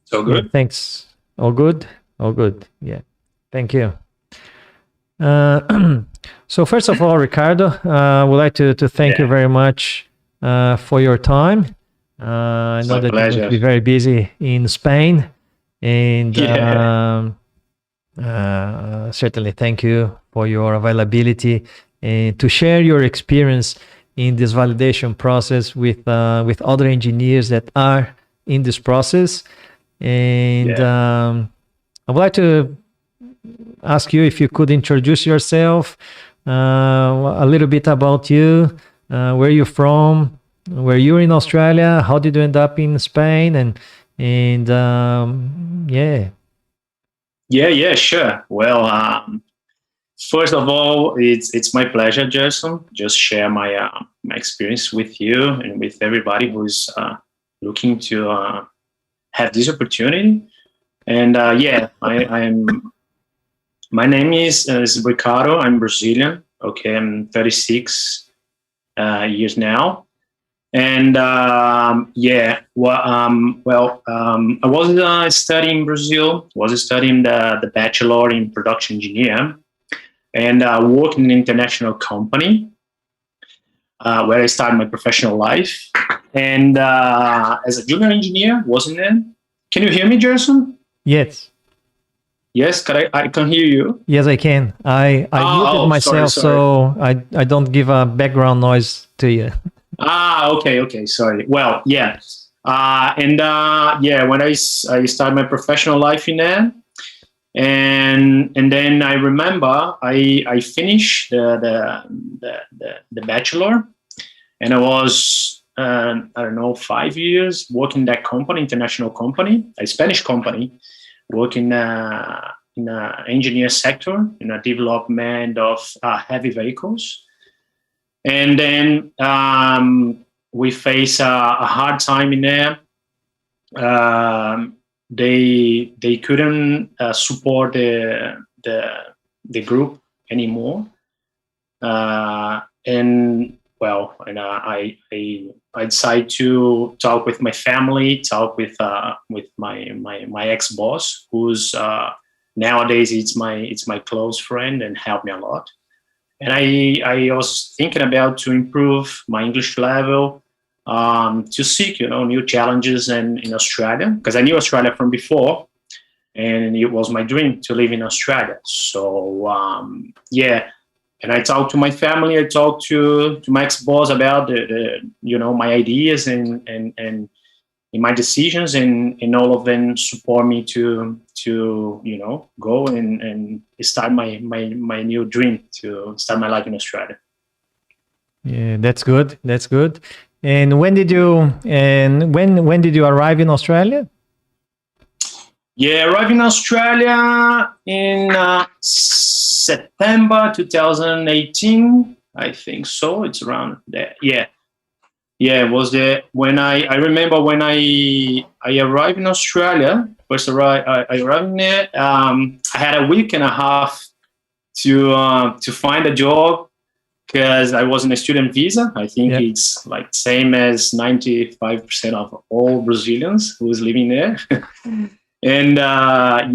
So Yeah, good. thanks. All good? All good. Yeah. Thank you. Uh, so first of all, Ricardo, I would like to thank you Yeah, very much for your time. I it's know my that you're going to pleasure. be very busy in Spain, and Yeah, certainly thank you for your availability and to share your experience in this validation process with other engineers that are in this process. And yeah, I would like to ask you if you could introduce yourself, a little bit about you, where you're from, where you're in Australia, how did you end up in Spain, and yeah, yeah. Sure. Well, first of all, it's my pleasure, Jason. Just share my experience with you and with everybody who's looking to have this opportunity. And yeah, I'm. My name is Ricardo. I'm Brazilian. Okay, I'm 36 years now. And yeah, I was studying in Brazil. Was studying the bachelor in production engineer, and worked in an international company where I started my professional life. And as a junior engineer, wasn't it? Can you hear me, Jason? yes, Yes, I can hear you. yes, I can. I muted Sorry, myself sorry. so I don't give a background noise to you. Okay, sorry. Well, yeah. And yeah, when I started my professional life in there, and then I remember I finished the bachelor, and I was I don't know 5 years working in that company, international company, a Spanish company, working in a engineer sector in a development of heavy vehicles. And then we face a hard time in there. They couldn't support the group anymore, and well, and I decided to talk with my family, talk with my ex boss, who's nowadays it's my close friend and helped me a lot. And I was thinking about to improve my English level, to seek new challenges in Australia, because I knew Australia from before, and it was my dream to live in Australia. So yeah, and I talked to my family, I talked to my ex boss about the my ideas and in my decisions, and all of them support me to go and start my new dream to start my life in Australia. Yeah, that's good. That's good. And when did you arrive in Australia? Yeah, arrived in Australia in September 2018, I think so. It's around there. Yeah, yeah. It was the when I remember when I arrived in Australia. First I arrived in there. I had a week and a half to find a job because I was on a student visa. I think Yeah. it's like same as 95% of all Brazilians who's living there. And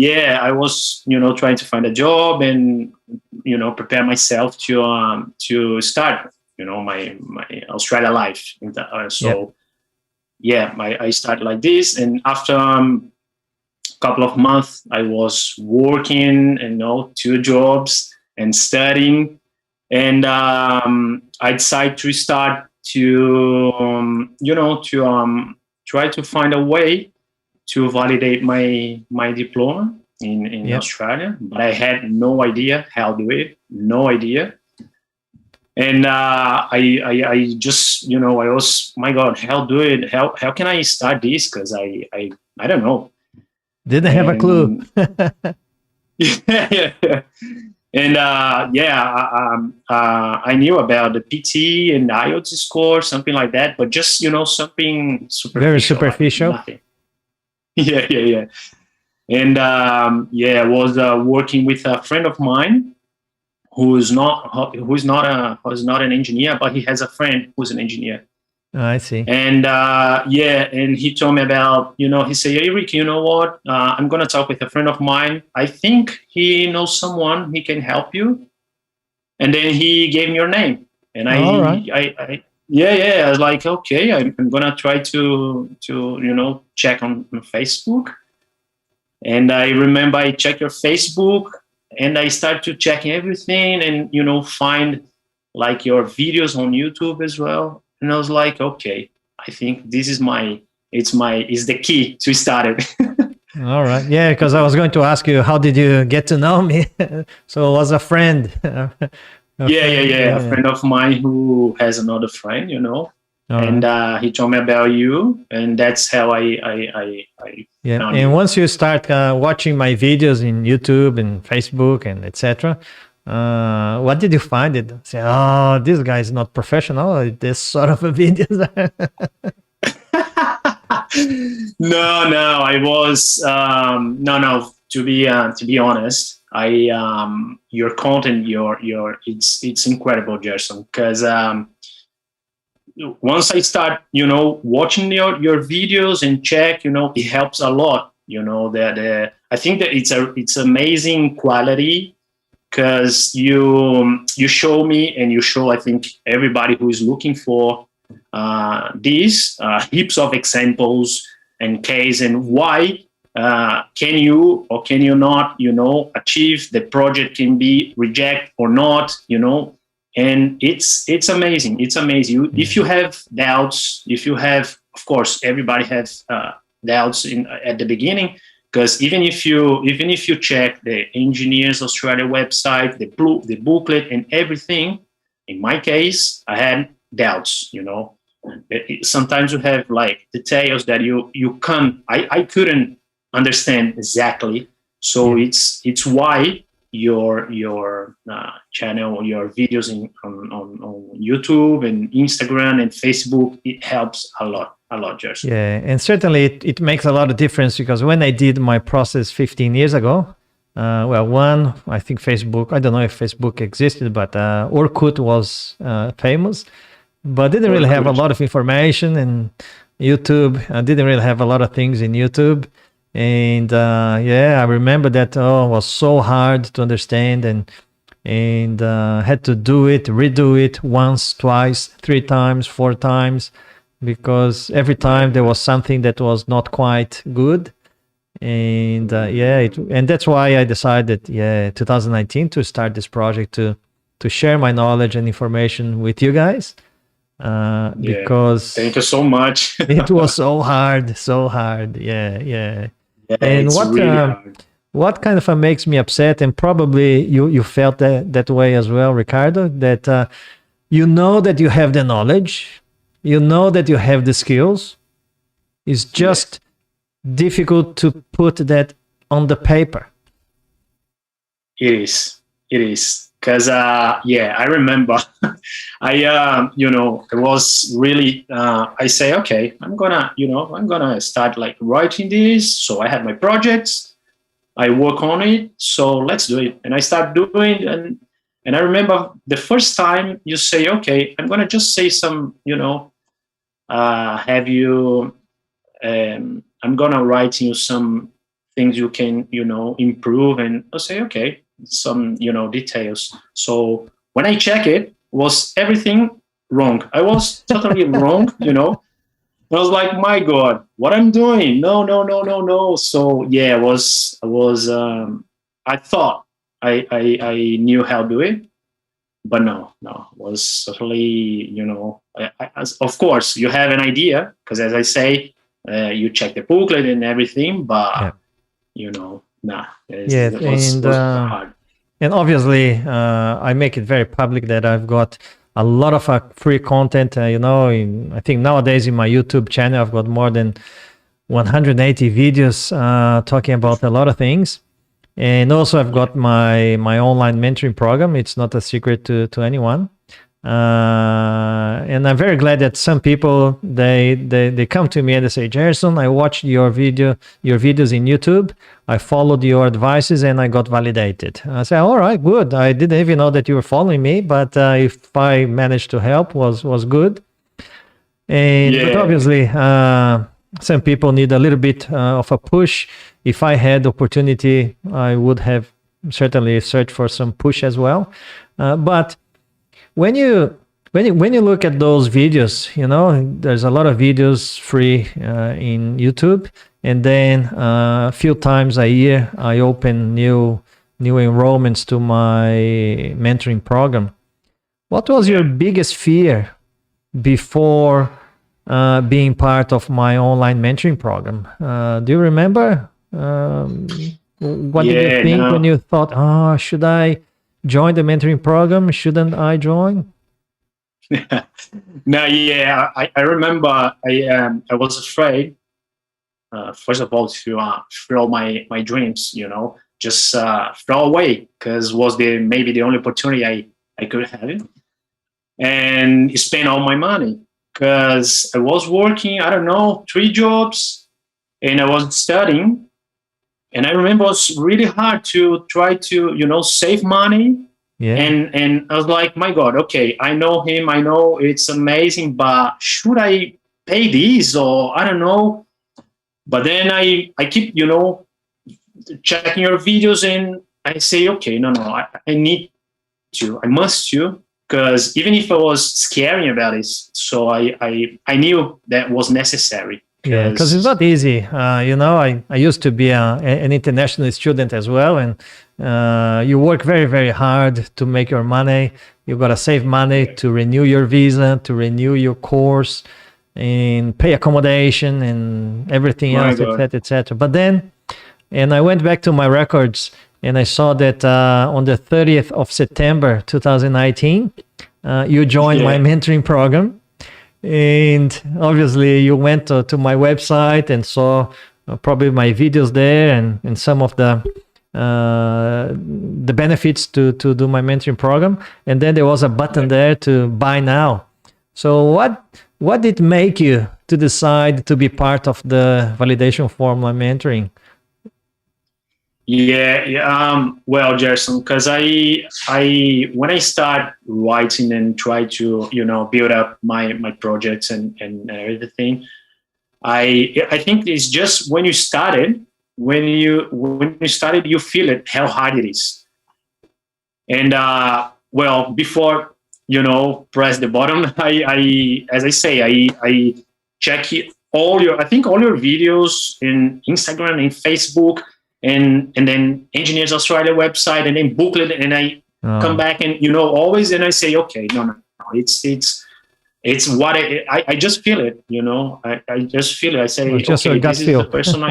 yeah, I was trying to find a job and prepare myself to start my Australia life. Yeah. So yeah, I started like this, and after couple of months I was working, two jobs and studying, and I decided to start to try to find a way to validate my diploma in Yeah. Australia, but I had no idea how to do it, no idea. And I just I was, my God, how do it? How can I start this? Because I don't know. Didn't have a clue. And yeah. And I knew about the PT and the IELTS score, something like that, but just something Very superficial, like superficial. nothing. Yeah. And yeah, I was working with a friend of mine who's not an engineer, but he has a friend who's an engineer. I see. And and he told me about, he said, "Hey, Rick, you know what? I'm gonna talk with a friend of mine. I think he knows someone. He can help you." And then he gave me your name, and All right. I was like, okay, I'm gonna try to check on Facebook. And I remember I checked your Facebook, and I started to checking everything, and find like your videos on YouTube as well. And I was like, okay, I think this is is the key to start it. All right. Yeah, because I was going to ask you, how did you get to know me? So it was a friend. Yeah. A friend of mine who has another friend, and he told me about you, and that's how I yeah. found And you. once you start watching my videos in YouTube and Facebook and etc., what did you find? It say, oh, this guy is not professional. This sort of a videos. No, I was no. To be honest, your content, it's incredible, Gerson. Because once I start, watching your videos and check, it helps a lot. That I think that it's amazing quality, because you show me, and you show, I think, everybody who is looking for these heaps of examples and case, and why can you or can you not achieve the project, can be reject or not, and it's amazing. If you have doubts, if you have, of course, everybody has doubts at the beginning, because even if you check the Engineers Australia website, the booklet and everything, in my case, I had doubts. Sometimes you have like details that you can't. I couldn't understand exactly. So it's why your channel, your videos on YouTube and Instagram and Facebook, it helps a lot, Jersey. Yeah, and certainly it makes a lot of difference, because when I did my process 15 years ago, I think Facebook, I don't know if Facebook existed, but Orkut was famous, but didn't really have a lot of information, and YouTube didn't really have a lot of things in YouTube. And I remember that it was so hard to understand, and had to redo it once, twice, 3 times, 4 times, because every time there was something that was not quite good. And and that's why I decided 2019 to start this project, to share my knowledge and information with you guys, because thank you so much. it was so hard. And what kind of makes me upset, and probably you felt that way as well, Ricardo, that that you have the knowledge, that you have the skills. It's just difficult to put that on the paper. It is. Because I remember it was really I say, okay, I'm gonna start like writing this. So I have my projects, I work on it, so let's do it. And I start doing, and I remember the first time you say, okay, I'm gonna just say some, have you I'm gonna write you some things you can improve, and I'll say, okay, some details. So when I check it, was everything wrong. I was totally wrong. I was like, my God, what I'm doing? No. So I was I thought I knew how to do it, but no, was totally of course you have an idea, because as I say, you check the booklet and everything, but it was hard. And obviously, I make it very public that I've got a lot of free content. I think nowadays in my YouTube channel, I've got more than 180 videos talking about a lot of things. And also, I've got my online mentoring program. It's not a secret to anyone. And I'm very glad that some people they come to me and they say, Gerson, I watched your videos in YouTube, I followed your advices, and I got validated. I say, all right, good. I didn't even know that you were following me, but if I managed to help, was good. But obviously, some people need a little bit of a push. If I had opportunity, I would have certainly searched for some push as well. But when you look at those videos, there's a lot of videos free in YouTube, and then a few times a year I open new enrollments to my mentoring program. What was your biggest fear before being part of my online mentoring program? Do you remember? What did you think when you thought, should I join the mentoring program? Shouldn't I join? No, I remember I was afraid, first of all, to throw my dreams, just throw away, because was maybe the only opportunity I could have, and spend all my money, because I was working, I don't know, 3 jobs, and I was studying. And I remember it was really hard to try to, save money. Yeah. And I was like, my God, okay, I know him, I know it's amazing, but should I pay this, or I don't know? But then I keep, checking your videos, and I say, okay, no, I need to, I must to, because even if I was scaring about this, so I knew that was necessary. Yeah, because it's not easy. I used to be an international student as well, and you work very, very hard to make your money. You got to save money to renew your visa, to renew your course, and pay accommodation and everything else, etc., etc. But then, and I went back to my records, and I saw that on the 30th of September 2019, you joined my mentoring program. And obviously you went to my website and saw probably my videos there, and some of the benefits to do my mentoring program. And then there was a button there to buy now. So what did make you to decide to be part of the validation formula mentoring? Well, Gerson, because I when I start writing and try to build up my projects and everything, I think it's just when you started, you feel it, how hard it is. And well, before press the button, I as I say, I check all your videos in Instagram and Facebook. And then Engineers Australia website, and then booklet, and I come back and always, and I say, okay, no, it's what I just feel it, I just feel it. I say, okay, this is the person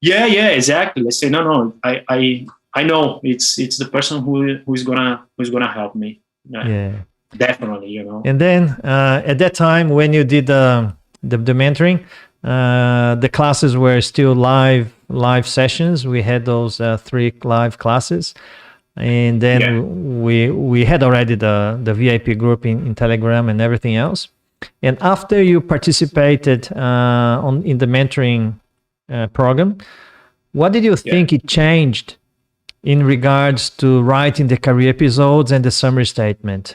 exactly. I say, no, I know it's the person who's gonna help me. Definitely, And then at that time when you did the mentoring, the classes were still live sessions. We had those 3 live classes, and then we had already the VIP group in Telegram and everything else. And after you participated in the mentoring program, what did you think it changed in regards to writing the career episodes and the summary statement?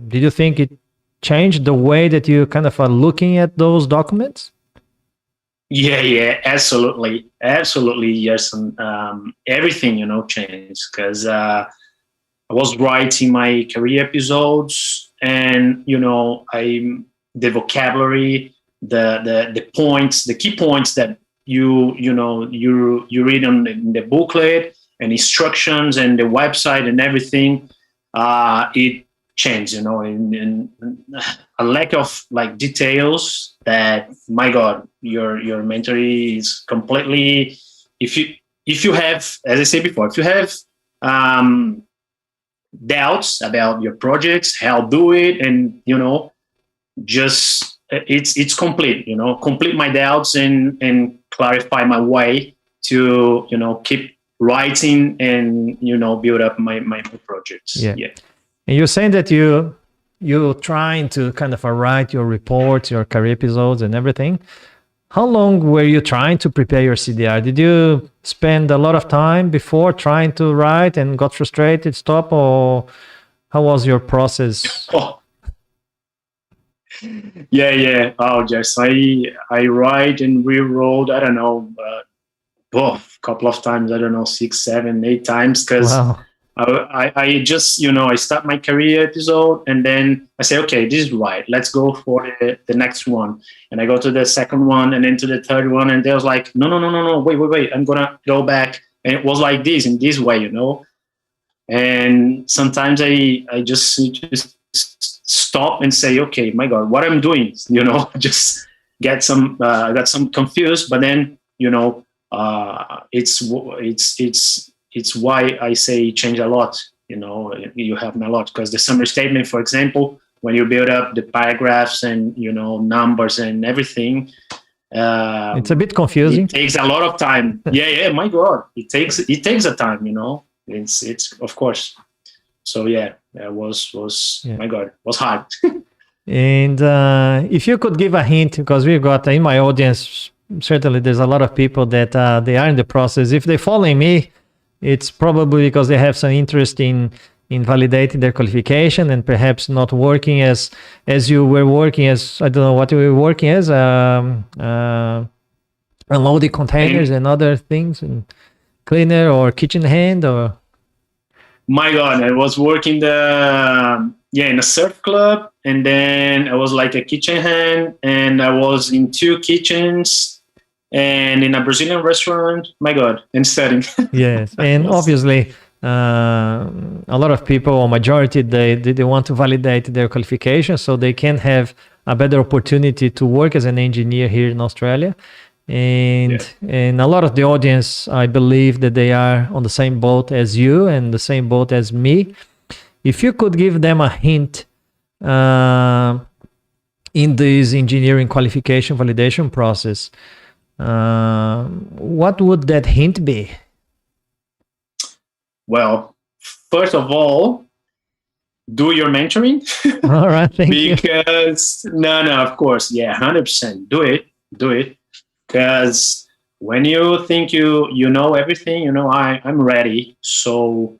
Did you think it changed the way that you kind of are looking at those documents? Absolutely, yes. And everything changed, because I was writing my career episodes, and the vocabulary, the points, the key points that you read in the booklet and instructions and the website and everything, it changed, in a lack of details that, my God, your mentor is completely, if you have, as I said before, if you have doubts about your projects, how do it, and just it's complete, complete my doubts and clarify my way to keep writing and build up my projects. And you're saying that you're trying to kind of write your reports, your career episodes and everything. How long were you trying to prepare your CDR? Did you spend a lot of time before trying to write and got frustrated, stop, or how was your process? Yeah. Oh, yes. I write and rewrote. I don't know, a couple of times. I don't know, 6, 7, 8 times, because Wow. I just, I start my career episode, and then I say, okay, this is right. Let's go for the next one. And I go to the second one, and then to the third one, and they was like, no, wait. I'm gonna go back. And it was like this, in this way. And sometimes I just need to stop and say, okay, my God, what I'm doing, just got some confused, but then, it's why I say change a lot. You have a lot, because the summary statement, for example, when you build up the paragraphs and numbers and everything, It's a bit confusing. it takes a lot of time. Yeah, my God, it takes a time. It's of course. So yeah, it was Yeah. my God, was hard. And if you could give a hint, because we've got in my audience, certainly there's a lot of people that they are in the process. If they're following me, it's probably because they have some interest in validating their qualification and perhaps not working as you were working as, I don't know what you were working as, unloading containers and other things, and cleaner or kitchen hand or. My God, I was working in a surf club, and then I was like a kitchen hand, and I was in 2 kitchens and in a Brazilian restaurant. My God, and studying. Yes, and obviously a lot of people, or majority, they want to validate their qualification so they can have a better opportunity to work as an engineer here in Australia. And a lot of the audience, I believe that they are on the same boat as you and the same boat as me. If you could give them a hint in this engineering qualification validation process, what would that hint be? Well, first of all, do your mentoring. All right, thank you. Because no, of course, 100%. Do it. Because when you think you know everything, I'm ready. So,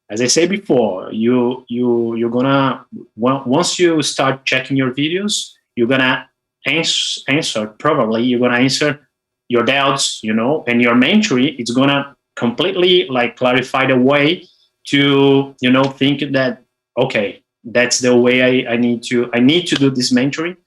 as I said before, you're gonna, once you start checking your videos, you're gonna answer probably. You're gonna answer your doubts, and your mentoring. It's gonna completely clarify the way to think that, okay, that's the way I need to do this mentoring,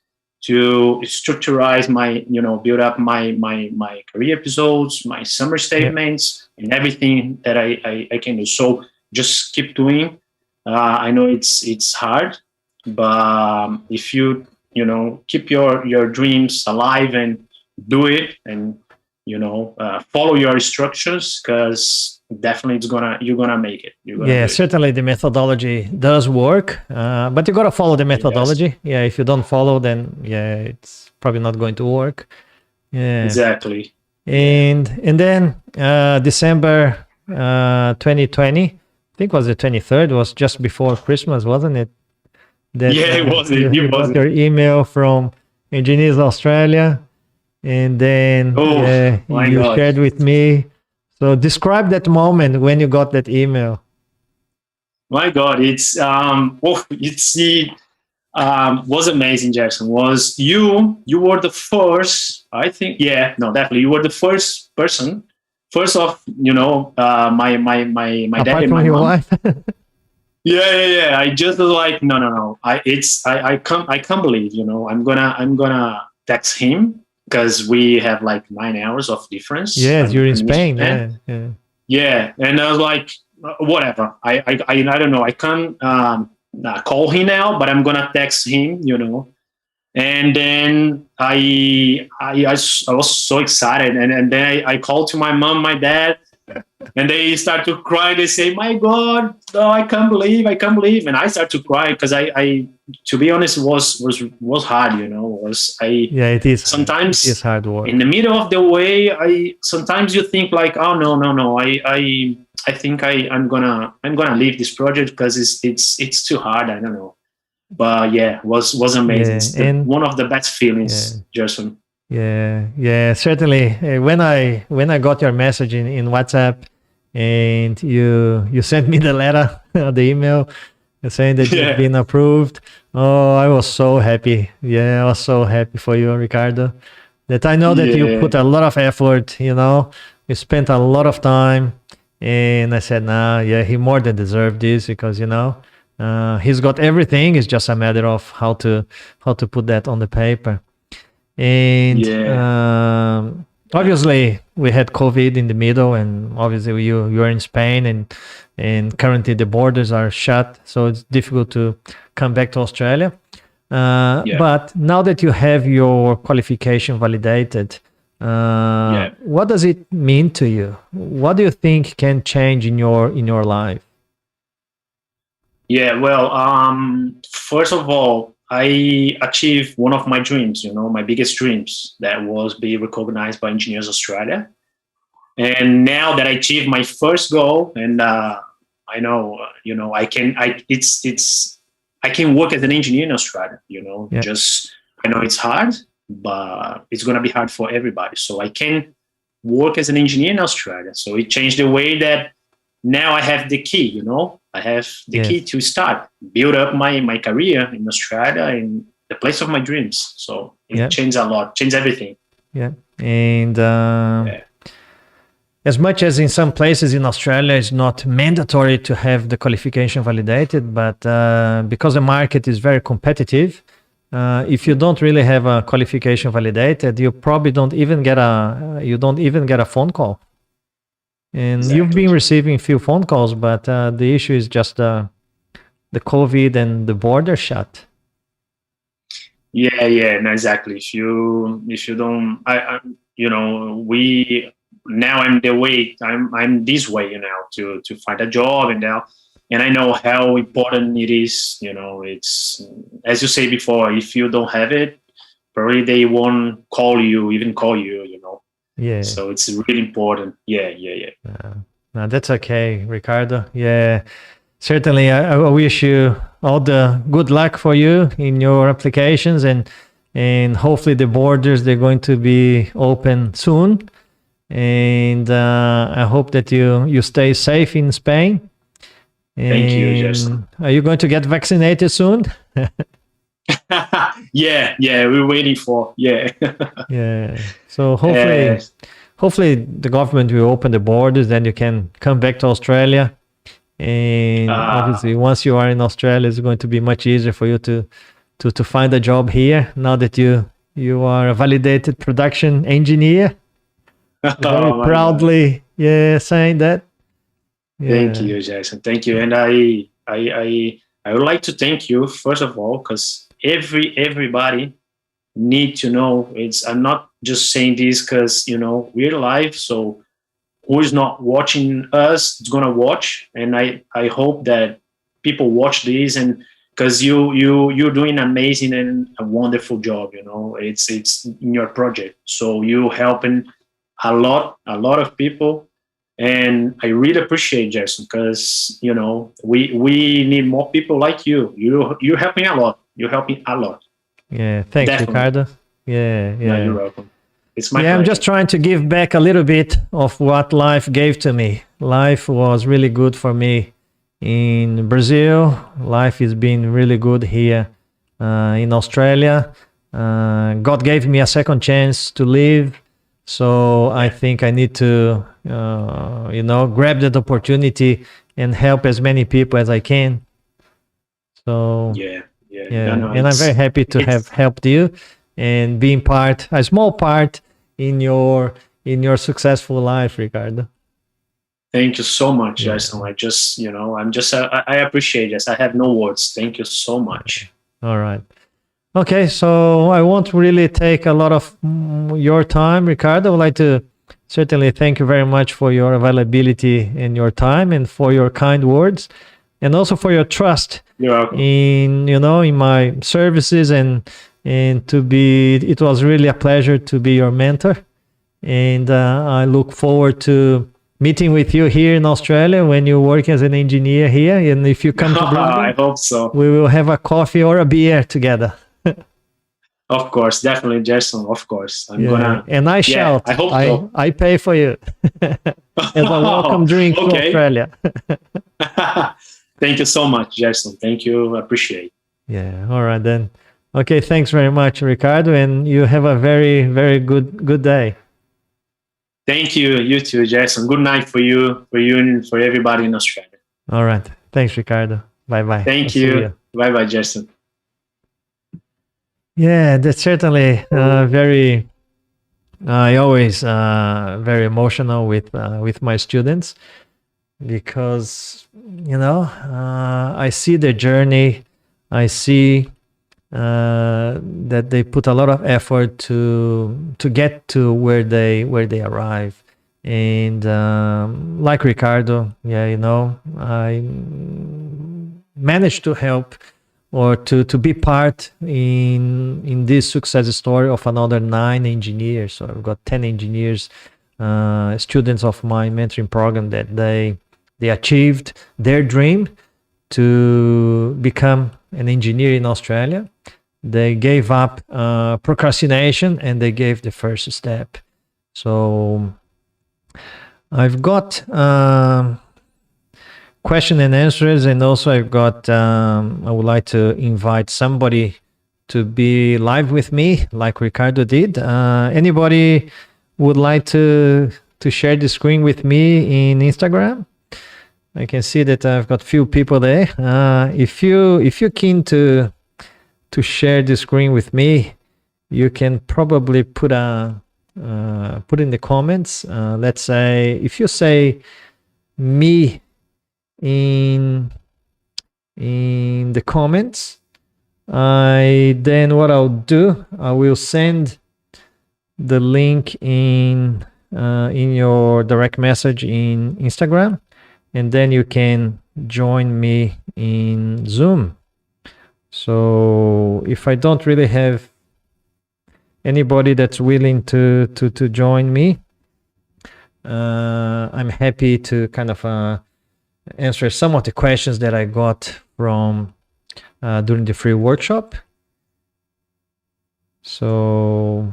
to structurize my, build up my career episodes, my summary statements, and everything that I can do. So just keep doing. I know it's hard, but if you keep your dreams alive and do it, and follow your instructions, because definitely you're gonna make it. Certainly the methodology does work, but you got to follow the methodology. Yes. If you don't follow, then it's probably not going to work. Exactly. And then December 2020, I think was the 23rd, was just before Christmas, wasn't it? It was. You got your email from Engineers Australia, and then you shared with me. So describe that moment when you got that email. My God, was amazing, Jackson. Was you were the first, I think, definitely. You were the first person, first off, my Apart dad and from my your mom. wife. Yeah. I just was like, no. I can't believe, I'm gonna text him, because we have 9 hours of difference. Yes, you're in Spain. Yeah, and I was like, whatever. I don't know. I can't call him now, but I'm gonna text him. And then I was so excited, and then I called to my mom, my dad, and they start to cry. They say, "My God, oh, I can't believe," and I start to cry, because I to be honest, was hard. It is. Sometimes it is hard work. In the middle of the way, sometimes you think oh no, I think I'm gonna leave this project, because it's too hard. I don't know. But was amazing. And one of the best feelings, Gerson. Certainly. When I got your message in WhatsApp, and you sent me the letter, the email saying that you've been approved, Oh, I was so happy. Yeah, I was so happy for you, Ricardo. That I know that you Yeah, put a lot of effort, you know, you spent a lot of time. And I said, nah, yeah, he more than deserved this because, you know, he's got everything. It's just a matter of how to put that on the paper. And yeah, obviously, we had COVID in the middle, and obviously you're in Spain, and currently the borders are shut, so it's difficult to come back to Australia. yeah, But now that you have your qualification validated, yeah. what does it mean to you? What do you think can change in your life? Yeah, well, first of all, I achieved one of my dreams, my biggest dreams, that was be recognized by Engineers Australia. And now that I achieved my first goal, and I know, I can work as an engineer in Australia, Yeah, just, I know it's hard, but it's going to be hard for everybody. So I can work as an engineer in Australia. So it changed the way that now I have the key, I have the key yes, to start, build up my career in Australia in the place of my dreams. So it yeah, changed a lot, changed everything. yeah. And Yeah, as much as in some places in Australia it's not mandatory to have the qualification validated, but because the market is very competitive, if you don't really have a qualification validated, you probably don't even get a phone call. And you've exactly. been receiving few phone calls, but the issue is just the COVID and the border shut. Yeah, yeah, no, exactly. If you don't, we now I'm the way I'm this way, to find a job, and I know how important it is. It's, as you say before, if you don't have it, probably they won't even call you. Yeah. So it's really important. Yeah, yeah, yeah. No, that's okay, Ricardo. Yeah, certainly. I wish you all the good luck for you in your applications, and hopefully the borders they're going to be open soon. And I hope that you stay safe in Spain. Thank you, Jason. And are you going to get vaccinated soon? Yeah, yeah, we're waiting for. Yeah. Yeah. So Uh, hopefully the government will open the borders, then you can come back to Australia. And uh, obviously, once you are in Australia, it's going to be much easier for you to find a job here. Now that you are a validated production engineer, very oh my God. proudly, yeah, saying that. Thank Yeah, you, Jason. Thank you. And I would like to thank you first of all, because everybody need to know. I'm not just saying this because we're live. So who is not watching us is gonna watch, and I hope that people watch this, and because you're doing amazing and a wonderful job. It's in your project, so you helping a lot of people, and I really appreciate Jason, because we need more people like you. You're helping a lot. You're helping a lot. yeah. Thanks, Definitely. Ricardo. Yeah, No, yeah. you're welcome. It's my Yeah, I'm just pleasure. trying to give back a little bit of what life gave to me. Life was really good for me in Brazil. Life has been really good here in Australia. God gave me a second chance to live. So I Yeah, think I need to, grab that opportunity and help as many people as I can. So yeah, yeah. No, yeah, no, and I'm very happy to have it's helped you and being a small part in your successful life, Ricardo. Thank you so much, Yeah. Jason. I appreciate this. I have no words. Thank you so much. All right. Okay, so I won't really take a lot of your time, Ricardo. I would like to certainly thank you very much for your availability and your time and for your kind words and also for your trust You're welcome. in my services and it was really a pleasure to be your mentor. And I look forward to meeting with you here in Australia when you work as an engineer here. And if you come to I Brisbane, hope so. we will have a coffee or a beer together. Of course, definitely, Jason. Of course, I'm Yeah, gonna. and I Yeah, shout. I hope I so. I pay for you as a welcome drink to Okay. Australia. Thank you so much, Jason. Thank you. Appreciate. Yeah. All right then. Okay. Thanks very much, Ricardo, and you have a very, very good day. Thank you. You too, Jason. Good night for you, and for everybody in Australia. All right. Thanks, Ricardo. Bye bye. I'll Thank see you. you. Bye bye, Jason. Yeah, that's certainly very. I always very emotional with my students because I see their journey. I see that they put a lot of effort to get to where they arrive, and like Ricardo, yeah, I managed to help or to be part in this success story of another 9 engineers. So I've got 10 engineers, students of my mentoring program, that they achieved their dream to become an engineer in Australia. They gave up procrastination and they gave the first step. So I've got question and answers, and also I've got I would like to invite somebody to be live with me like Ricardo did. Anybody would like to share the screen with me in Instagram? I can see that I've got few people there. If you're keen to share the screen with me, you can probably put in the comments. Let's say if you say me in the comments, then what I'll do, I will send the link in your direct message in Instagram, and then you can join me in Zoom. So if I don't really have anybody that's willing to join me, I'm happy to kind of answer some of the questions that I got from during the free workshop. So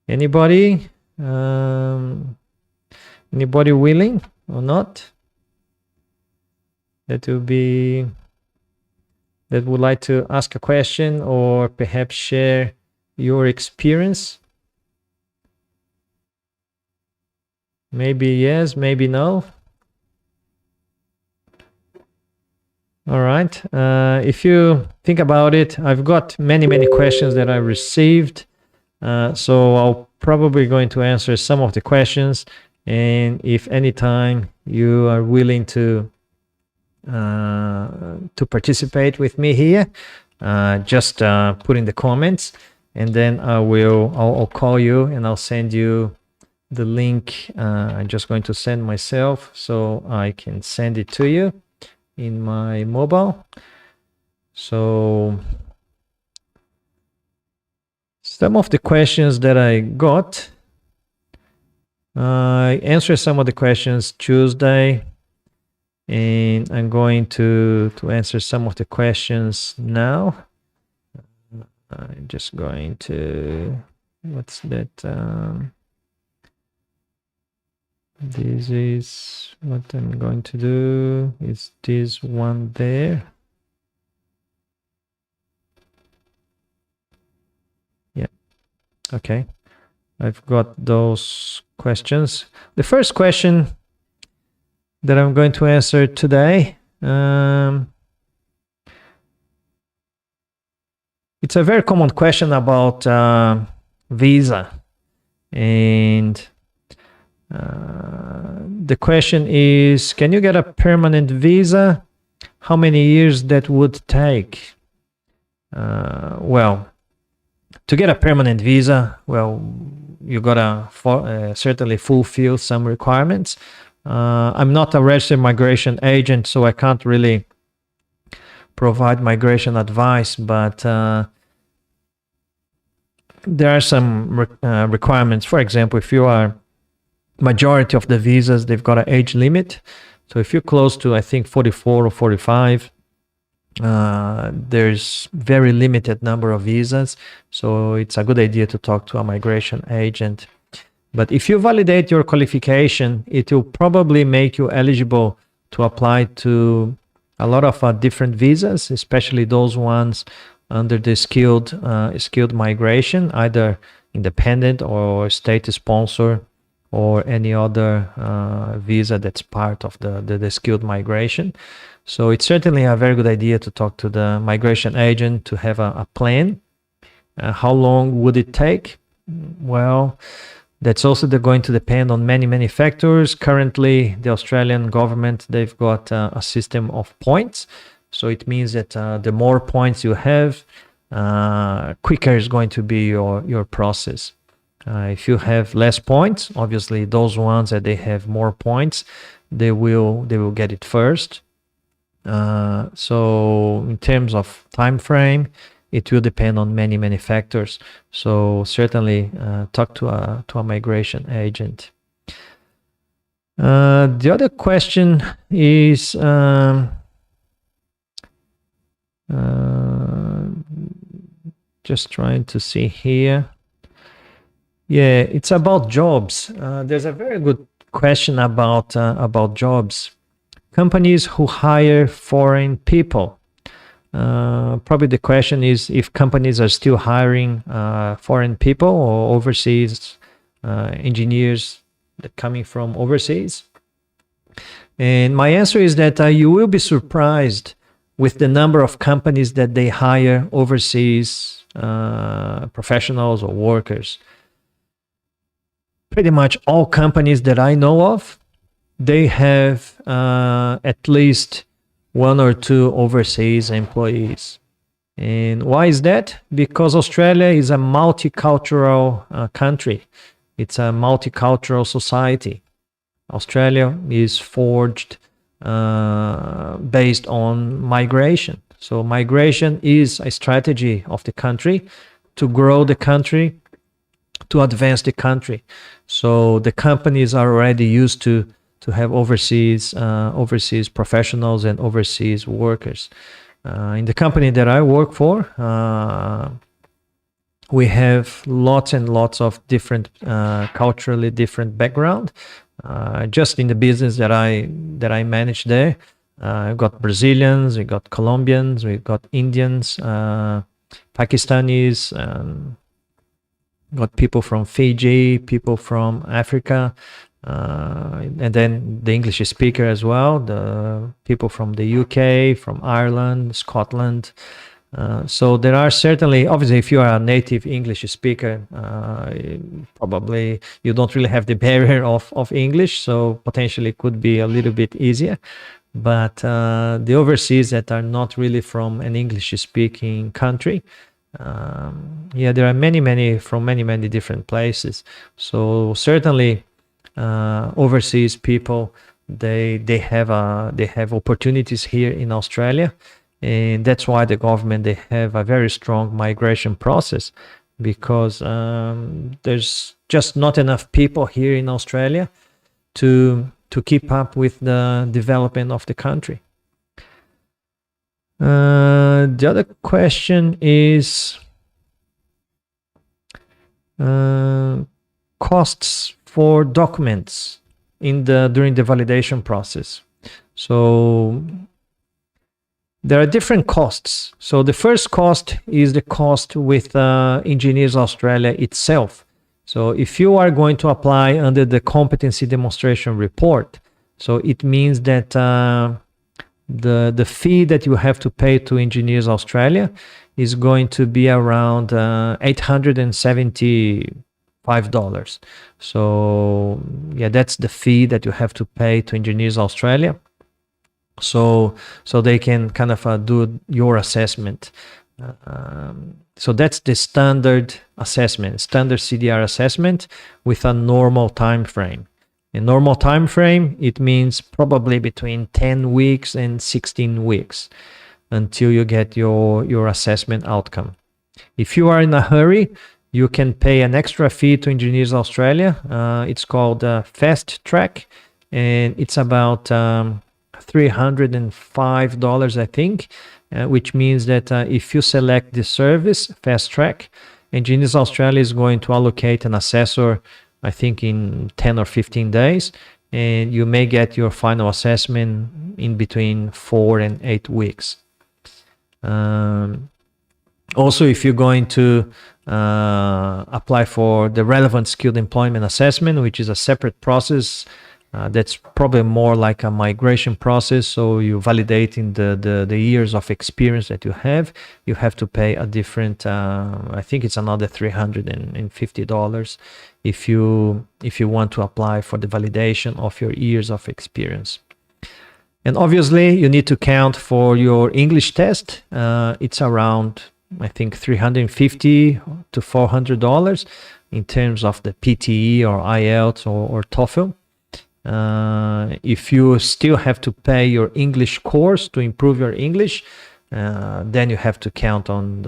anybody willing or not that would like to ask a question or perhaps share your experience? Maybe yes, maybe no. All right. If you think about it, I've got many questions that I received. So I'll probably going to answer some of the questions. And if anytime you are willing to participate with me here, just put in the comments, and then I'll call you and I'll send you the link. I'm just going to send myself so I can send it to you in my mobile. So some of the questions that I got, I answered some of the questions Tuesday, and I'm going to answer some of the questions now. I'm just going to, what's that? This is what I'm going to do. Is this one there? Yeah. Okay. I've got those questions. The first question that I'm going to answer today, it's a very common question about visa, and the question is, can you get a permanent visa? How many years that would take? Well, to get a permanent visa, well, you gotta certainly fulfill some requirements. I'm not a registered migration agent, so I can't really provide migration advice, but there are some requirements. For example, if you are majority of the visas, they've got an age limit. So if you're close to, I think, 44 or 45, there's very limited number of visas. So it's a good idea to talk to a migration agent. But if you validate your qualification, it will probably make you eligible to apply to a lot of different visas, especially those ones under the skilled migration, either independent or state sponsor or any other visa that's part of the skilled migration. So it's certainly a very good idea to talk to the migration agent to have a plan. How long would it take? Well, that's also going to depend on many factors. Currently, the Australian government, they've got a system of points. So it means that the more points you have, quicker is going to be your process. If you have less points, obviously those ones that they have more points, they will get it first. So in terms of time frame, it will depend on many factors. So certainly talk to a migration agent. The other question is just trying to see here. Yeah, it's about jobs. There's a very good question about jobs. Companies who hire foreign people. Probably the question is if companies are still hiring foreign people or overseas engineers that coming from overseas. And my answer is that you will be surprised with the number of companies that they hire overseas professionals or workers. Pretty much all companies that I know of, they have at least one or two overseas employees. And why is that? Because Australia is a multicultural country. It's a multicultural society. Australia is forged based on migration. So migration is a strategy of the country to grow the country, to advance the country. So the companies are already used to have overseas professionals and overseas workers. In the company that I work for, we have lots and lots of different culturally different background. Just in the business that I manage there, I've got Brazilians, we got Colombians, we got Indians, Pakistanis, got people from Fiji, people from Africa, and then the English speaker as well, the people from the UK, from Ireland, Scotland. So there are certainly, obviously, if you are a native English speaker, probably you don't really have the barrier of English, so potentially it could be a little bit easier. But the overseas that are not really from an English-speaking country, there are many from many different places. So certainly, overseas people, they have opportunities here in Australia. And that's why the government, they have a very strong migration process, because there's just not enough people here in Australia to keep up with the development of the country. The other question is costs for documents during the validation process. So there are different costs. So the first cost is the cost with Engineers Australia itself. So if you are going to apply under the competency demonstration report, so it means that the fee that you have to pay to Engineers Australia is going to be around $875. So yeah, that's the fee that you have to pay to Engineers Australia. So they can kind of do your assessment. So that's the standard assessment, standard CDR assessment with a normal time frame. A normal time frame, it means probably between 10 weeks and 16 weeks until you get your assessment outcome. If you are in a hurry, you can pay an extra fee to Engineers Australia. It's called Fast Track, and it's about $305, I think, which means that if you select the service, Fast Track, Engineers Australia is going to allocate an assessor, I think in 10 or 15 days, and you may get your final assessment in between 4 and 8 weeks. Also, if you're going to apply for the relevant skilled employment assessment, which is a separate process, that's probably more like a migration process. So you're validating the years of experience that you have to pay a different, I think it's another $350 if you want to apply for the validation of your years of experience. And obviously you need to count for your English test. It's around, I think, $350 to $400 in terms of the PTE or IELTS or TOEFL. If you still have to pay your English course to improve your English, then you have to count on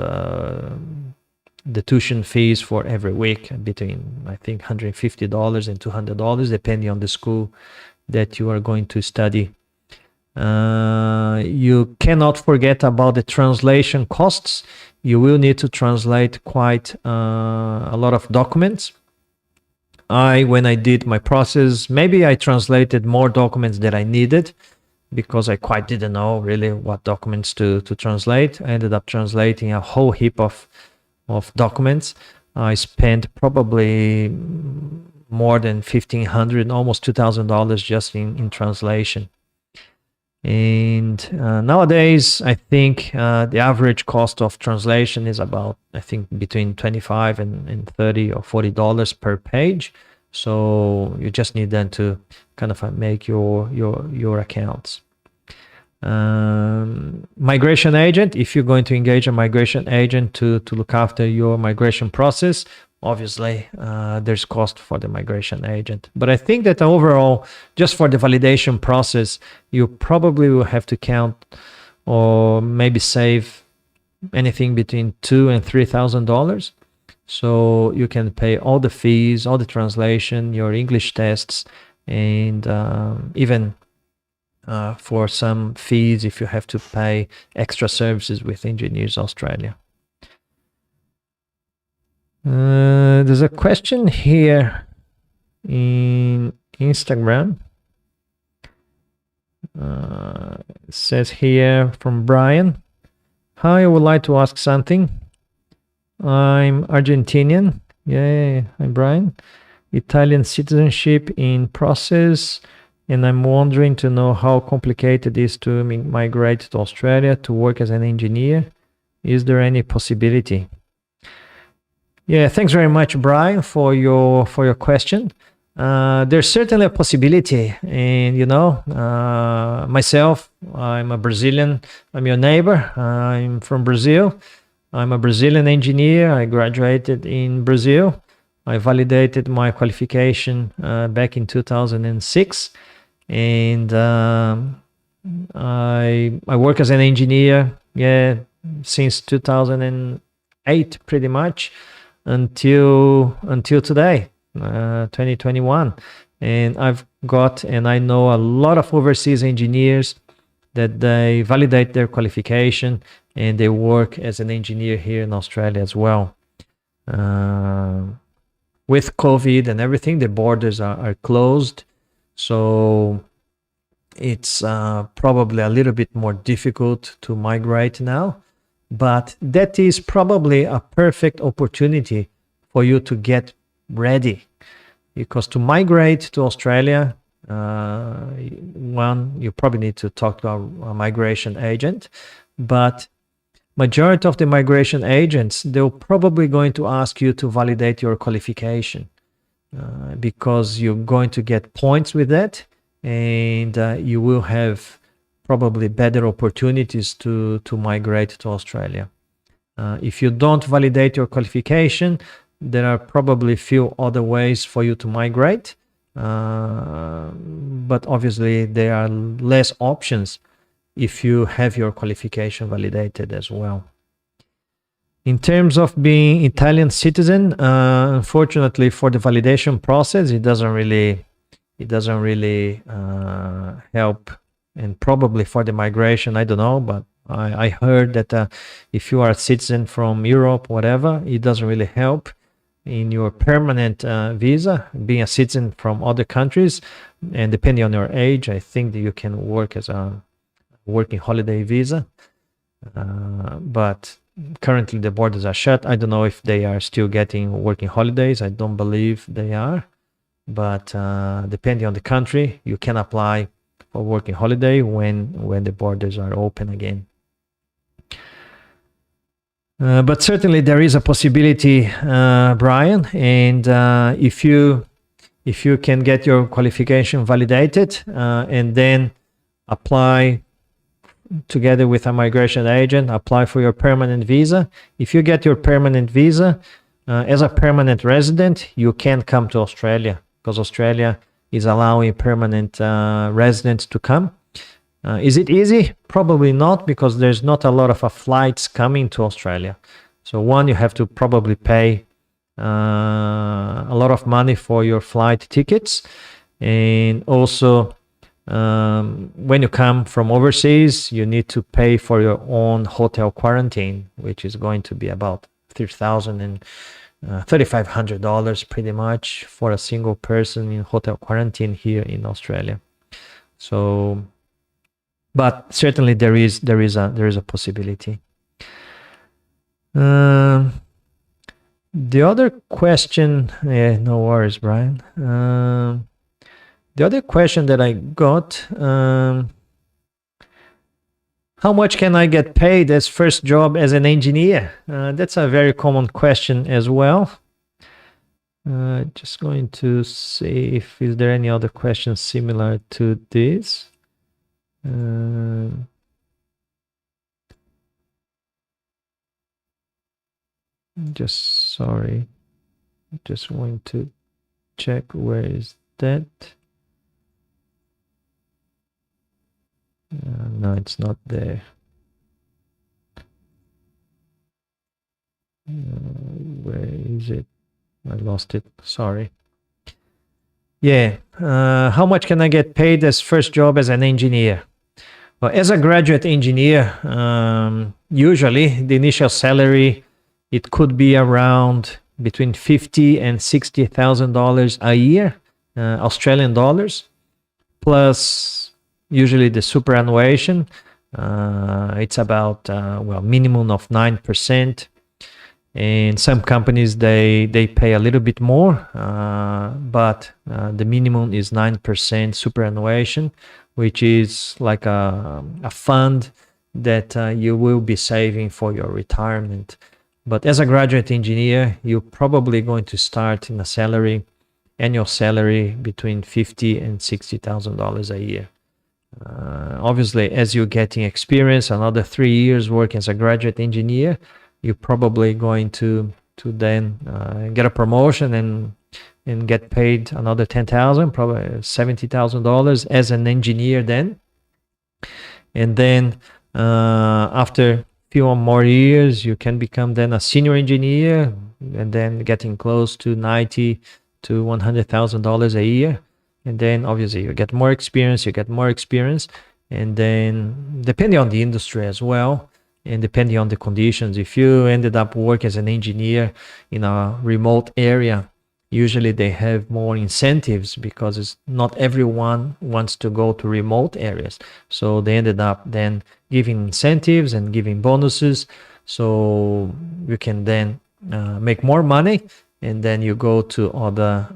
the tuition fees for every week between, I think, $150 and $200, depending on the school that you are going to study. You cannot forget about the translation costs. You will need to translate quite a lot of documents. When I did my process, maybe I translated more documents than I needed because I quite didn't know really what documents to translate. I ended up translating a whole heap of documents. I spent probably more than $1,500, almost $2,000 just in translation. And nowadays, I think the average cost of translation is about, I think, between $25 and $30 or $40 per page. So you just need then to kind of make your accounts. Migration agent, if you're going to engage a migration agent to look after your migration process, obviously there's cost for the migration agent. But I think that overall, just for the validation process, you probably will have to count or maybe save anything between $2,000 and $3,000. So you can pay all the fees, all the translation, your English tests, and even for some fees if you have to pay extra services with Engineers Australia. There's a question here in Instagram. It says here from Brian, "Hi, I would like to ask something. I'm Argentinian." Yeah, hi Brian. "Italian citizenship in process, and I'm wondering to know how complicated it is to migrate to Australia to work as an engineer. Is there any possibility?" Yeah, thanks very much, Brian, for your question. There's certainly a possibility, and myself, I'm a Brazilian. I'm your neighbor. I'm from Brazil. I'm a Brazilian engineer. I graduated in Brazil. I validated my qualification back in 2006, and I work as an engineer, since 2008, pretty much, until today, 2021. And I know a lot of overseas engineers that they validate their qualification and they work as an engineer here in Australia as well. With COVID and everything, the borders are closed, so it's probably a little bit more difficult to migrate now. But that is probably a perfect opportunity for you to get ready, because to migrate to Australia, you probably need to talk to a migration agent, but majority of the migration agents, they're probably going to ask you to validate your qualification because you're going to get points with that, and you will have probably better opportunities to migrate to Australia. If you don't validate your qualification, there are probably few other ways for you to migrate, but obviously there are less options if you have your qualification validated as well. In terms of being Italian citizen, unfortunately for the validation process, it doesn't really help. And probably for the migration, I don't know, but I heard that if you are a citizen from Europe, whatever, it doesn't really help. in your permanent visa, being a citizen from other countries, and depending on your age, I think that you can work as a working holiday visa. But currently the borders are shut. I don't know if they are still getting working holidays. I don't believe they are. But depending on the country, you can apply for working holiday when the borders are open again. But certainly there is a possibility, Brian, and if you can get your qualification validated and then apply together with a migration agent, apply for your permanent visa. If you get your permanent visa as a permanent resident, you can come to Australia, because Australia is allowing permanent residents to come. Is it easy? Probably not, because there's not a lot of flights coming to Australia. So one, you have to probably pay a lot of money for your flight tickets, and also when you come from overseas, you need to pay for your own hotel quarantine, which is going to be about $3,000 and $3,500 pretty much for a single person in hotel quarantine here in Australia. So, but certainly there is a possibility. The other question, no worries, Brian. The other question that I got, how much can I get paid as first job as an engineer? That's a very common question as well. Just going to see if is there any other questions similar to this. Just going to check where is that. No, it's not there. Where is it? I lost it. Sorry. Yeah. How much can I get paid as first job as an engineer? Well, as a graduate engineer, usually the initial salary, it could be around between $50,000 and $60,000 a year, Australian dollars, plus usually the superannuation. It's about minimum of 9%, and some companies they pay a little bit more, but the minimum is 9% superannuation, which is like a fund that you will be saving for your retirement. But as a graduate engineer, you're probably going to start in a annual salary between $50,000 and $60,000 a year. Obviously, as you're getting experience, another 3 years working as a graduate engineer, you're probably going to then get a promotion and get paid another $10,000, probably $70,000 as an engineer then. And then after few more years, you can become then a senior engineer, and then getting close to $90,000 to $100,000 a year. And then obviously you get more experience, and then depending on the industry as well, and depending on the conditions, if you ended up working as an engineer in a remote area, usually they have more incentives, because it's not everyone wants to go to remote areas. So they ended up then giving incentives and giving bonuses, so you can then make more money, and then you go to other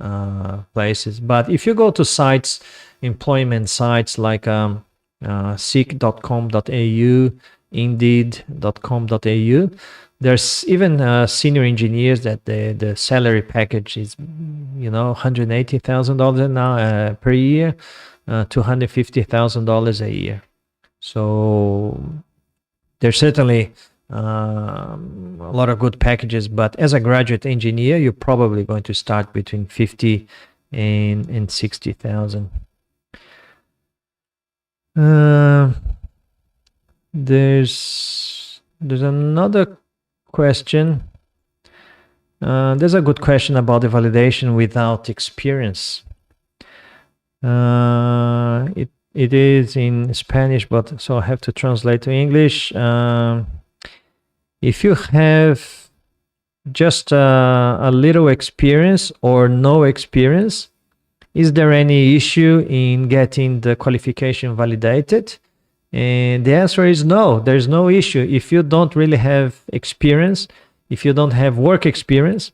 places. But if you go to sites, employment sites like seek.com.au, indeed.com.au, there's even senior engineers that the salary package is, $180,000 now per year, $250,000 a year. So there's certainly a lot of good packages, but as a graduate engineer, you're probably going to start between 50 and 60,000. There's another question. There's a good question about the validation without experience. It is in Spanish, but so I have to translate to English. If you have just a little experience or no experience, is there any issue in getting the qualification validated? And the answer is no, there's no issue. If you don't really have experience, if you don't have work experience,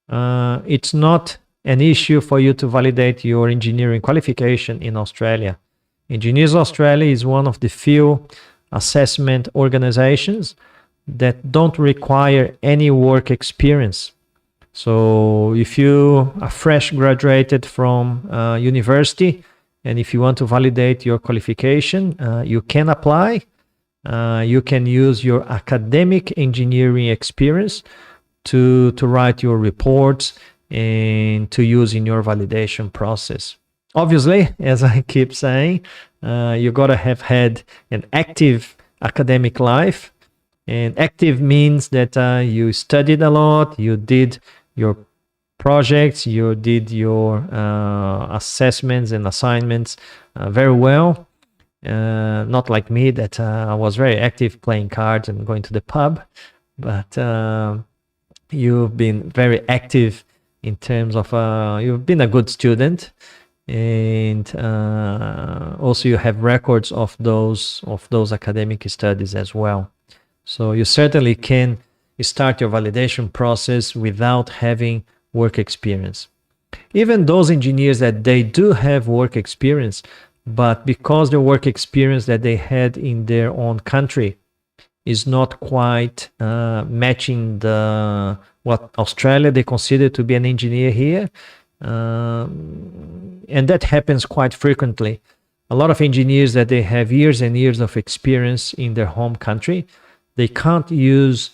it's not an issue for you to validate your engineering qualification in Australia. Engineers Australia is one of the few assessment organizations that don't require any work experience. So if you are fresh graduated from university, and if you want to validate your qualification, you can apply. You can use your academic engineering experience to write your reports and to use in your validation process. Obviously, as I keep saying, you gotta have had an active academic life. And active means that you studied a lot, you did your projects, you did your assessments and assignments very well. Not like me, that I was very active playing cards and going to the pub, but you've been very active in terms of you've been a good student, and also you have records of those academic studies as well. So you certainly can start your validation process without having work experience. Even those engineers that they do have work experience, but because the work experience that they had in their own country is not quite matching what Australia they consider to be an engineer here, and that happens quite frequently. A lot of engineers that they have years and years of experience in their home country, they can't use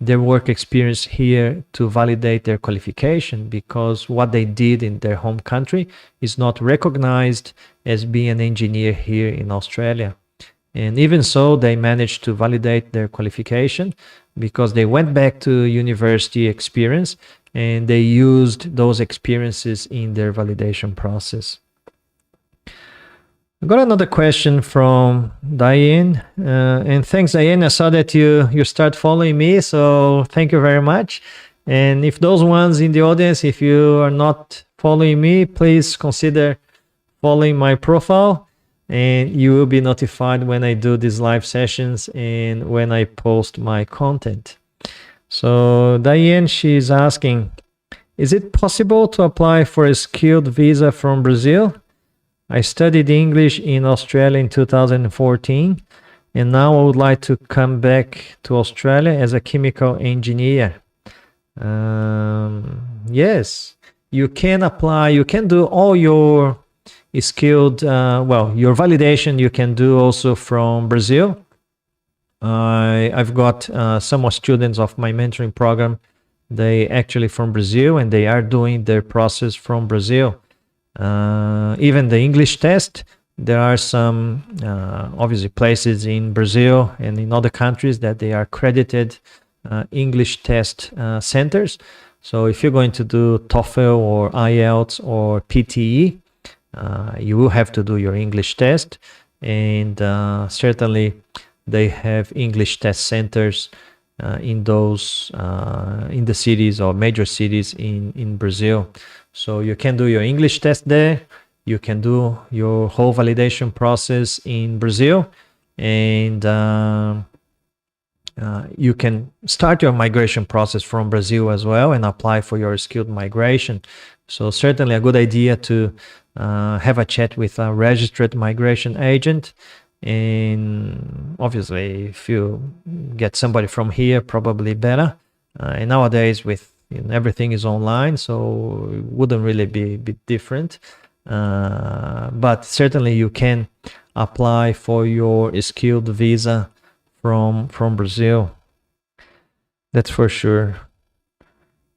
their work experience here to validate their qualification, because what they did in their home country is not recognized as being an engineer here in Australia. And even so, they managed to validate their qualification because they went back to university experience and they used those experiences in their validation process. I got another question from Diane, and thanks, Diane. I saw that you start following me, so thank you very much. And if those ones in the audience, if you are not following me, please consider following my profile, and you will be notified when I do these live sessions and when I post my content. So Diane, she's asking, is it possible to apply for a skilled visa from Brazil? I studied English in Australia in 2014, and now I would like to come back to Australia as a chemical engineer. Yes, you can apply. You can do all your skilled, your validation you can do also from Brazil. I've got some students of my mentoring program. They actually from Brazil, and they are doing their process from Brazil. Even the English test, there are some obviously places in Brazil and in other countries that they are accredited English test centers. So if you're going to do TOEFL or IELTS or PTE, you will have to do your English test, and certainly they have English test centers in those in the cities or major cities in Brazil. So you can do your English test there, you can do your whole validation process in Brazil, and you can start your migration process from Brazil as well and apply for your skilled migration. So certainly a good idea to have a chat with a registered migration agent. And obviously, if you get somebody from here, probably better. And nowadays, with everything is online, so it wouldn't really be different. But certainly, you can apply for your skilled visa from Brazil. That's for sure.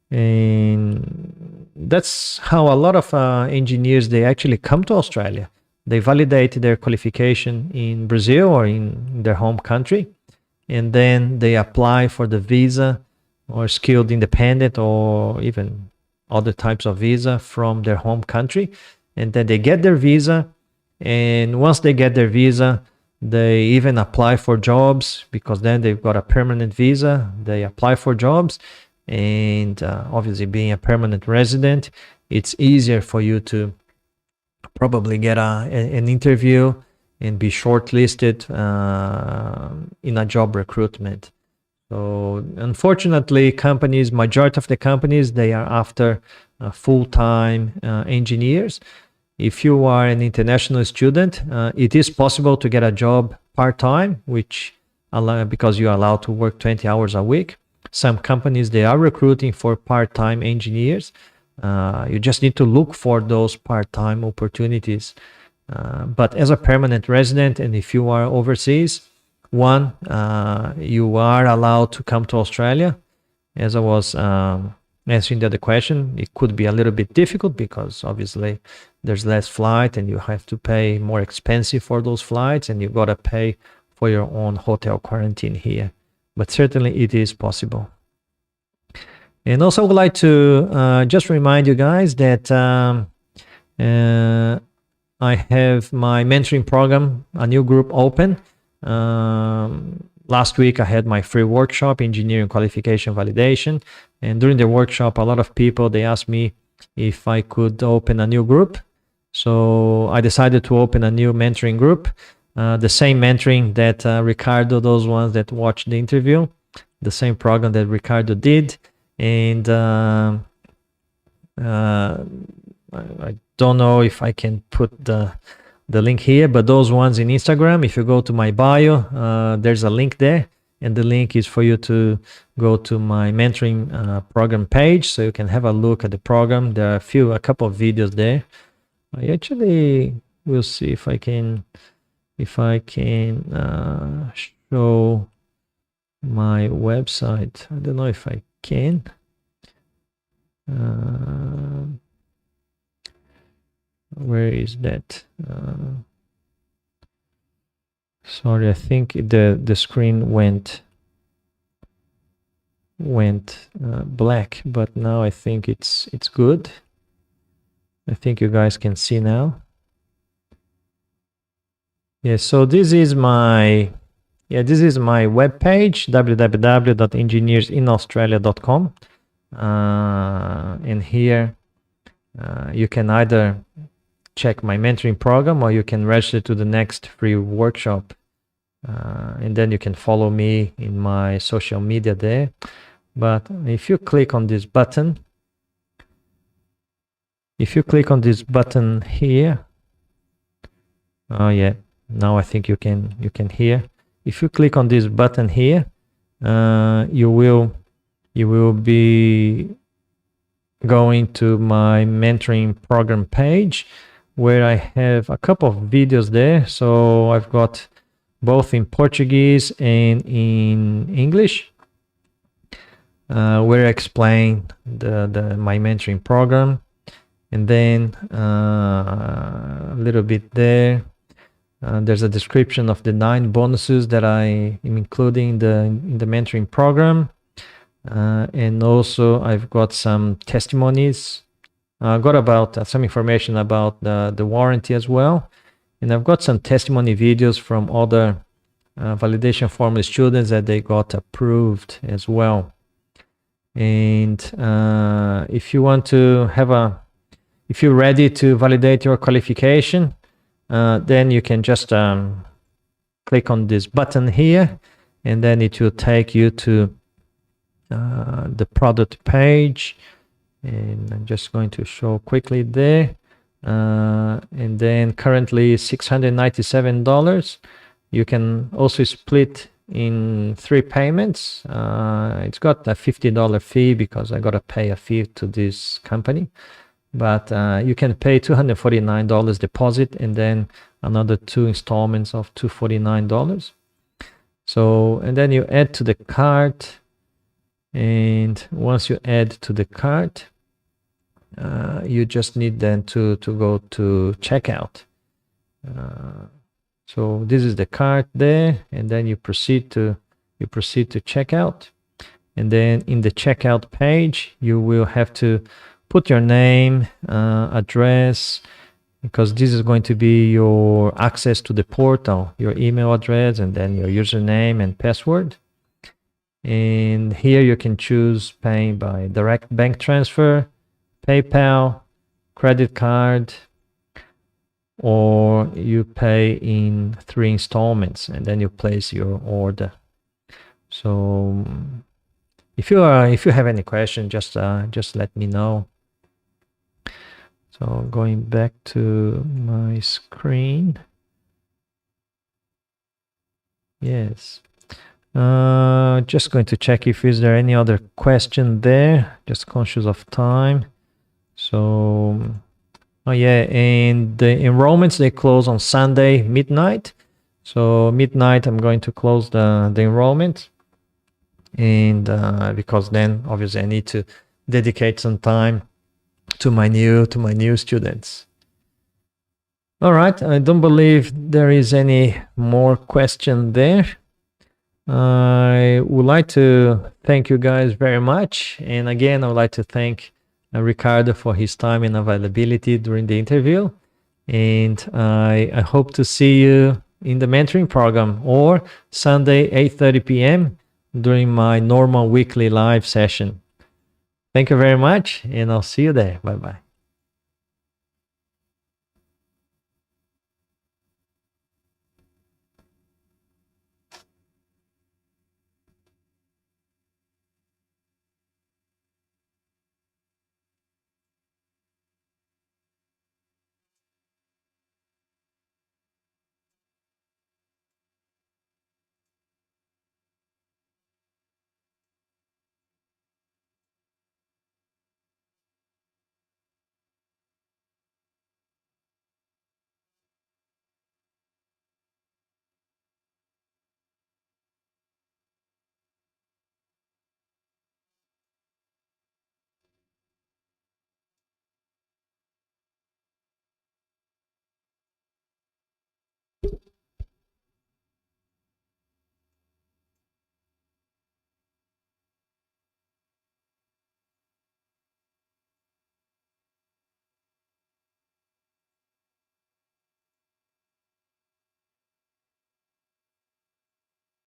And that's how a lot of engineers, they actually come to Australia. They validate their qualification in Brazil or in their home country, and then they apply for the visa or skilled independent or even other types of visa from their home country. And then they get their visa, and once they get their visa, they even apply for jobs, because then they've got a permanent visa. They apply for jobs, and obviously being a permanent resident, it's easier for you to probably get an interview and be shortlisted in a job recruitment. So unfortunately, majority of the companies, they are after full-time engineers. If you are an international student, it is possible to get a job part-time, because you are allowed to work 20 hours a week. Some companies, they are recruiting for part-time engineers. You just need to look for those part-time opportunities. But as a permanent resident, and if you are overseas, you are allowed to come to Australia. As I was answering the other question, it could be a little bit difficult because obviously there's less flight and you have to pay more expensive for those flights, and you got to pay for your own hotel quarantine here. But certainly it is possible. And also I would like to just remind you guys that I have my mentoring program, a new group open. Last week I had my free workshop, Engineering Qualification Validation, and during the workshop a lot of people, they asked me if I could open a new group. So I decided to open a new mentoring group, the same mentoring that RICARDO, those ones that watched the interview, the same program that RICARDO did. And I don't know if I can put the link here, but those ones in Instagram, if you go to my bio, there's a link there, and the link is for you to go to my mentoring program page, so you can have a look at the program. There are a couple of videos there. I actually will see if I can show my website. I don't know if I can. Where is that? Sorry, I think the screen went black, but now I think it's good. I think you guys can see now. Yeah, so this is my web page, www.engineersinaustralia.com, and here you can either check my mentoring program, or you can register to the next free workshop, and then you can follow me in my social media there. But if you click on this button, here, oh yeah, now I think you can hear. If you click on this button here, you will be going to my mentoring program page, where I have a couple of videos there. So I've got both in Portuguese and in English, where I explain my mentoring program. And then a little bit there, there's a description of the 9 bonuses that I am including in the mentoring program. And also I've got some testimonies. I've got about some information about the warranty as well. And I've got some testimony videos from other validation formula students that they got approved as well. And if you want to if you're ready to validate your qualification, then you can just click on this button here, and then it will take you to the product page. And I'm just going to show quickly there. And then currently $697. You can also split in 3 payments. It's got a $50 fee because I got to pay a fee to this company. But you can pay $249 deposit, and then another 2 installments of $249. So, and then you add to the cart. And once you add to the cart, you just need then to go to checkout. So this is the cart there, and then you proceed to checkout. And then in the checkout page, you will have to put your name, address, because this is going to be your access to the portal, your email address, and then your username and password. And here you can choose paying by direct bank transfer, PayPal, credit card, or you pay in 3 installments and then you place your order. So if you have any question, just let me know. So going back to my screen. Yes. Just going to check if is there any other question there. Just conscious of time. So, oh yeah, and the enrollments, they close on Sunday midnight. So midnight, I'm going to close the enrollment, and because then obviously I need to dedicate some time to my new students. All right, I don't believe there is any more question there. I would like to thank you guys very much. And again, I would like to thank Ricardo for his time and availability during the interview. And I hope to see you in the mentoring program or Sunday, 8:30 p.m. during my normal weekly live session. Thank you very much, and I'll see you there. Bye-bye.